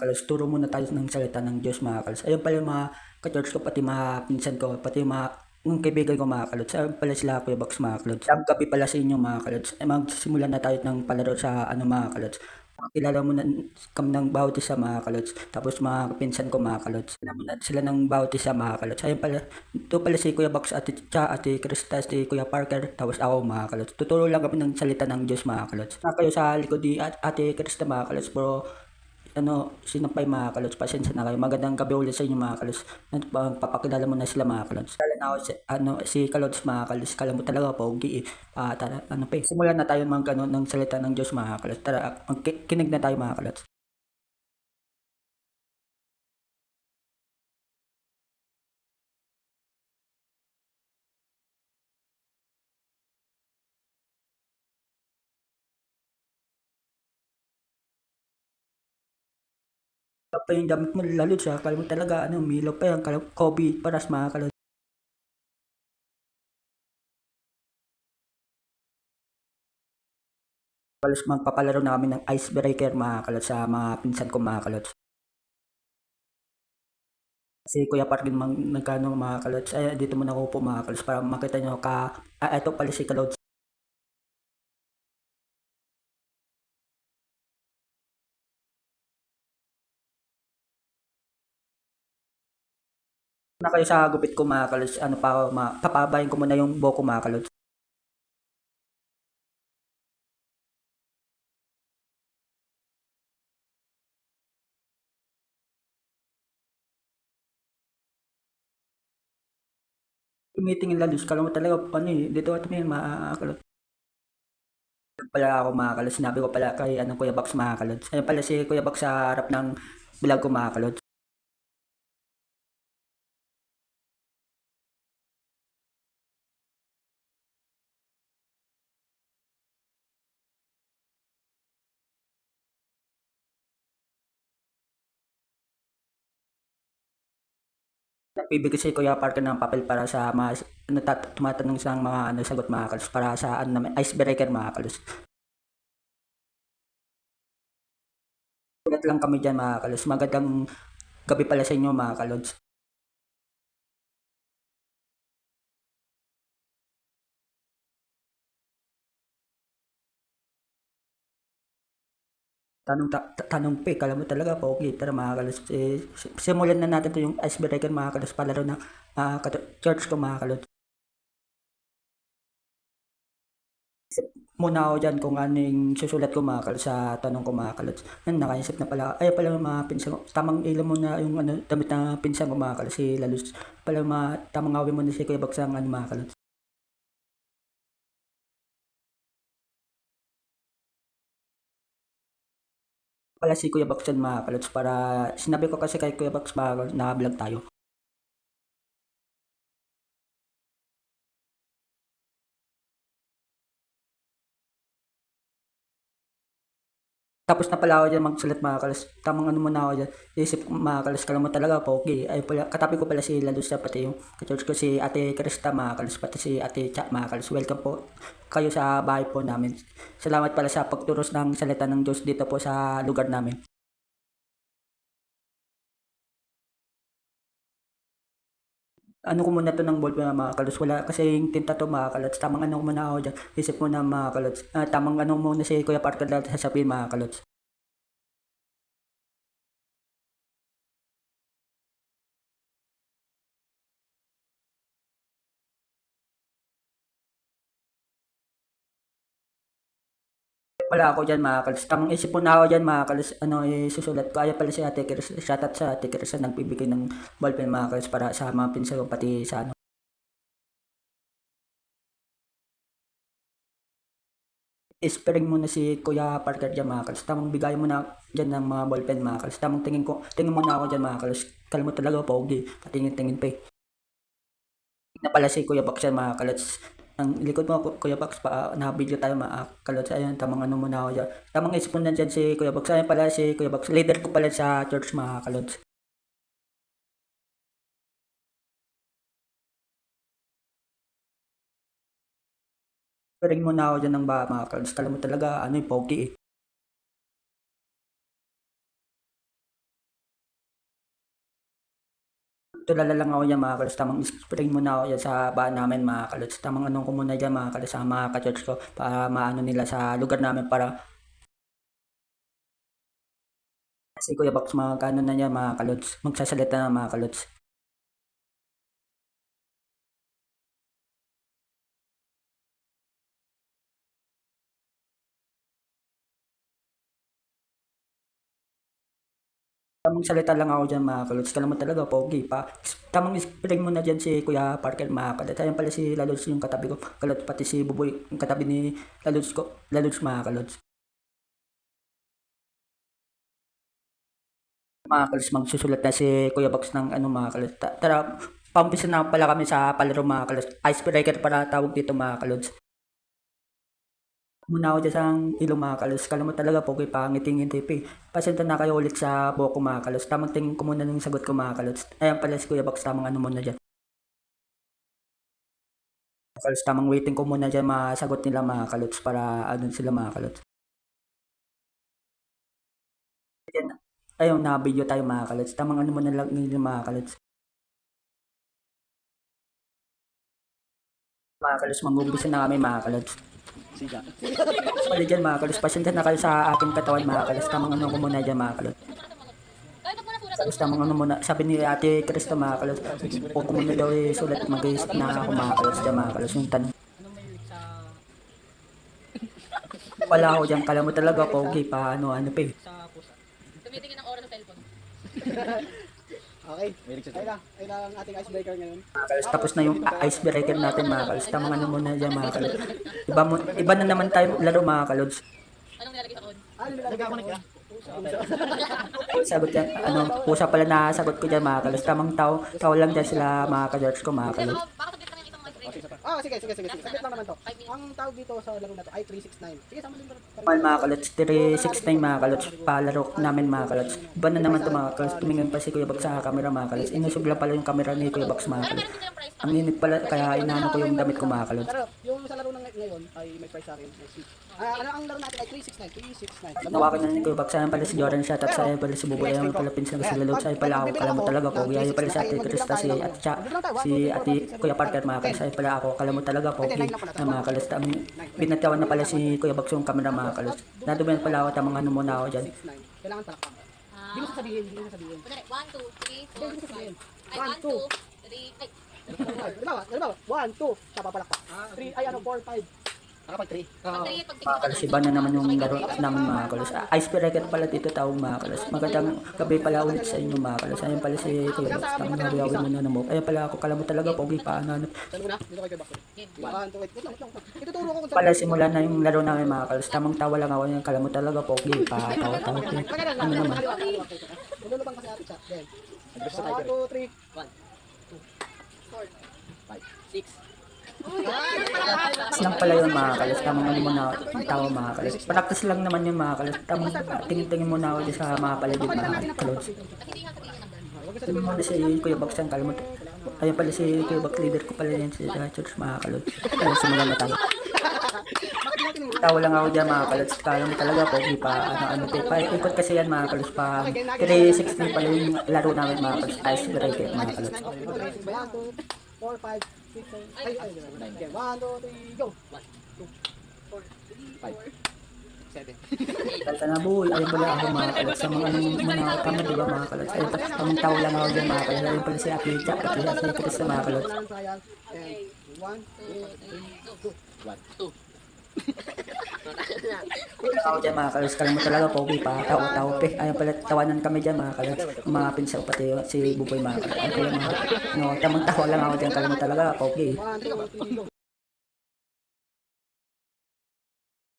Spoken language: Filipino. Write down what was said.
kalods, turo muna tayo ng salita ng Diyos mga kalods. Ayun pala yung mga ka-church ko, pati mga pinsan ko, pati yung kaibigan ko mga kalods. Ayun pala sila Kuya Box mga kalods. Gabi pala sa inyo mga kalods. Magsisimula na tayo ng palaro sa ano mga kalods. Kilala mo na kami ng bawat isa mga kalods. Tapos mga pinsan ko mga kalods. Kilala mo na sila ng bawat isa mga kalods. Ayun pala, ito pala si Kuya Box, Ate Cha, Ate Krista, si Kuya Parker, tapos ako mga kalods. Tuturo lang kami ng salita ng Diyos mga kalods. Na kayo sa likod ni Ate Krista mga kalods, pero sinampay mga kalods, pasensya na kayo. Magandang gabi ulit sa inyo mga kalods. Papakilala mo na sila mga kalods. Kilala na ako si Kalods mga kalods. Kala mo talaga pogi eh. Tara, simulan na tayo ng salita ng Diyos mga kalods. Tara, kinig na tayo mga kalods. Pa yung damit mo lalo siya, kala mo talaga umilaw pa yan, kala Kobe paras mga kalods. Halos magpapalaro namin ng icebreaker mga kalods sa mga pinsan ko mga kalods. Si Kuya Parkin nagkano mga kalods, ay dito muna ako po mga kalods para makita nyo ito pala si Kalods. Na kayo sa gupit ko mga kalods, papabayin ko muna yung buhok ko mga kalods. Tumitingin lalos, kala mo talaga dito at may mga kalods. Pala ako mga kalods, sinabi ko pala kay Kuya Box mga kalods. Ayun pala si Kuya Box sa harap ng vlog ko mga kalods. Nagbibigay si Kuya Parker ng papel para sa mga tumatanong sa mga sagot mga kalods para sa namin, icebreaker mga kalods. Ulat lang kami dyan mga kalods. Magandang gabi pala sa inyo mga kalods. Tanong pa kala mo talaga pogi. Tara mga kalods, simulan na natin to yung icebreaker mga kalods, palaro ng church ko mga kalods. Muna ako dyan kung ano yung susulat ko mga kalods sa tanong ko mga kalods. Nakaisip na pala. Ay pala mga pinsan ko. Tamang ilan mo na yung damit na pinsan ko mga kalods, si Lalus. Pala tamang awin mo na si Kuya Bagsang mga kalods. Pala si Kuya Baksan mga kalods, para sinabi ko kasi kay Kuya Baks para naka-vlog tayo. Tapos na pala ako dyan magsulat mga kalos. Tamang muna ako dyan. Isip ko mga kalos, kala mo talaga pogi. Ay pala, katabi ko pala si Lalusa, pati yung kachurch ko si Ate Krista mga kalos, pati si Ate Cha mga kalos. Welcome po kayo sa bahay po namin. Salamat pala sa pagturos ng salita ng Diyos dito po sa lugar namin. Ano ko muna to ng ball mga kalos. Wala kasi yung tinta to mga kalos. Tamang ko muna ako dyan. Isip mo na mga kalos. Tamang muna si Kuya Parker dahil sasabihin mga kalos. Wala ako dyan mga kalos. Tamang isip po na ako dyan mga kalos. Susulat ko. Ayaw pala si Ate Chris. Shoutout sa Ate Chris na nagbibigay ng ballpen mga kalos para sa mga pinsan ko pati sa Spring mo na si Kuya Parker dyan mga kalos. Tamang bigay mo na dyan ng mga ballpen mga kalos. Tamang tingin mo na ako dyan mga kalos. Kala mo talaga pogi. Patingin-tingin pa eh. Na pala si Kuya Box yan mga kalots. Ang likod mo Kuya Box, pa na-video tayo mga kalots. Ayun, tamang muna ako dyan. Tamang ipon na dyan si Kuya Box. Ayun pala si Kuya Box. Leader ko pala sa church mga kalots. Ring mo na ako dyan ng mga kalots. Kala mo talaga pogi eh. tulala lang ako dyan mga kalods. Tamang spray muna ako dyan sa bahay namin mga kalods. Tamang anong ko muna dyan mga kalods sa mga ka-church ko para maano nila sa lugar namin para si Kuya Box mga kano na niya mga kalods. Magsasalita na mga kalods. Tamang salita lang ako dyan mga kalods. Kala mo talaga, pogi pa. Tamang spray mo na dyan si Kuya Parker mga kalods. Ayan pala si Lalods yung katabi ko. Kalods pati si Buboy yung katabi ni Lalods ko. Lalods mga kalods. Mga kalods, magsusulat na si Kuya Box ng ano mga kalods. Tara, paumpisa na pala kami sa palaro mga kalods. Icebreaker para tawag dito mga kalods. Muna ako dyan sa ilong mga kalos. Kala mo talaga, pogi pa, ngiting-ngiti pa eh. Pasensya na kayo ulit sa buhok ko mga kalos. Tamang tingin ko muna ng sagot ko mga kalos. Ayan pala si Kuya Box, tamang ano muna dyan. Kalos, tamang waiting ko muna dyan mga sagot nila mga kalos para ano sila mga kalos. Ayan, ayun, na-video tayo mga kalos. Tamang ano muna lang nila mga kalos. Mga kalos, mag-umpisa na kami mga kalos. Bali dyan mga kalos, pasensya na kayo sa aking katawan mga kalos. Tamang ano ko muna dyan mga kalos. Kalos, tamang ano muna. Sabi ni Ate Krista mga kalos, huwag ko muna daw sulat mag-isip na ako mga kalos dyan mga kalos. Yung tanong. Wala ako dyan, kala mo talaga, pogi pa, ano pa eh. Tumitingin ng oras ng cellphone. Okay. Ay lang ang ating icebreaker ngayon. Mga kalos, tapos na yung icebreaker natin mga kalos. Tamang ano muna dyan mga kalos. Iba na naman tayo laro mga kalos. Anong nilalagay sa on? Nagkakakonek ka? Sagot yan, ano, pusa pala na sagot ko dyan mga kalos. Tamang tao lang dyan sila mga ka-George ko mga kalos. Baka saglit lang yung isang icebreaker. Sige. Saglit lang naman to. Ang tawag dito sa laro na to ay 369. Sige, sama din to. Mga kalots, 369 mga kalots, palaro namin mga kalots. Iba na naman ito mga kalots, tumingin pa si Kuya Box sa camera mga kalots. Inusubla pala yung camera ni Kuya Box mga Pero kalots. meron din silang price. Ang init pala, kaya inaano ko yung damit ko mga kalots. Pero yung sa laro ng ngayon ay may price sa akin. Ano ang laro natin ay 369. Tawakan na ni Kuya Box, ayan pala si Jordan, shoutout sa ayan pala si Buboy, ayan pala pinsan ko si Lalots, ayan pala ako, kala mo talaga pogi, ayan pala si Ate Krista, si Ate Kuya Parker mga kalots, ayan pala ako, kala mo talaga pogi na mga kalots. Binatawan na pala si Kuya Box yung camera mga kalots. Nadumihan pala ako, tamang ano muna ako dyan. Kailangan palakpak. Hindi mo sasabihin. Kunwari, 1, 2, 3, 4, 5. Ay, 1, 1, 2, 3, ay. Halimbawa, 1, 2, papapalakpak. 3, ay ano, 4, 5. Pag 3. Pag 3, pag 6, Mga kalos, iba na naman yung laro namin mga kalos. Icebreaker pala dito tawag mga kalos. Magandang gabi pala ulit sa inyo mga kalos. Ayun pala si Kuya Box. Tamang hawin mo na mo. Ayun pala ako, kala mo talaga pogi pa ano. Saan muna? Dito kay Bakso. 1, 2, wait lang. Ituturo ko kung Pala simula na yung laro namin mga kalos. Tamang tawa lang ako yung kala mo talaga pogi pa. Tawa. Ano naman? Nalulubang kasi ate siya. Then, 1, 2, 3. 1, 2, 4, 5, 6. Lang pala yung mga kalos. Tamang ano muna ako. Tawa mga kalos. Practice lang naman yung mga kalos. Tamang tingin-tingin muna ako dyan sa mga paligid mga kalos. hindi nga sabihin number. Tingin mo na si Kuya Box ang kalamot. Ayun pala si Kuya Box, leader ko pala yan sa church mga kalos. Ayun, simulan na tayo. Tawa lang ako dyan mga kalos. Kala mo talaga pogi pa ano pa. Ikot kasi yan mga kalos pa. 360 pala yung laro namin mga kalos. Icebreaker mga kalos. 4, 5, 6, 7, 8, 9, 1, 2, 3, go! 1, 2, 4, 5, 6, 7. Kalta na boy. Ayun pala ako mga kalos. Sa mga kama diba mga kalos. Ayun pa. Tamang tawa lang ako dyan mga kalos. Ayun pala si Ate Jack. At si Chris na mga kalos. 1, 2, 3, go! 1, 2. Ako dyan mga kalos, kala mo talaga pogi pa, tao pe. Ayun pala, tawanan kami dyan mga kalos. Mga pinsaw pati si Buboy mga kalos. Ayun pala mga, no, tamang tawa lang ako dyan, kala mo talaga pogi. 1, 2, 3, go!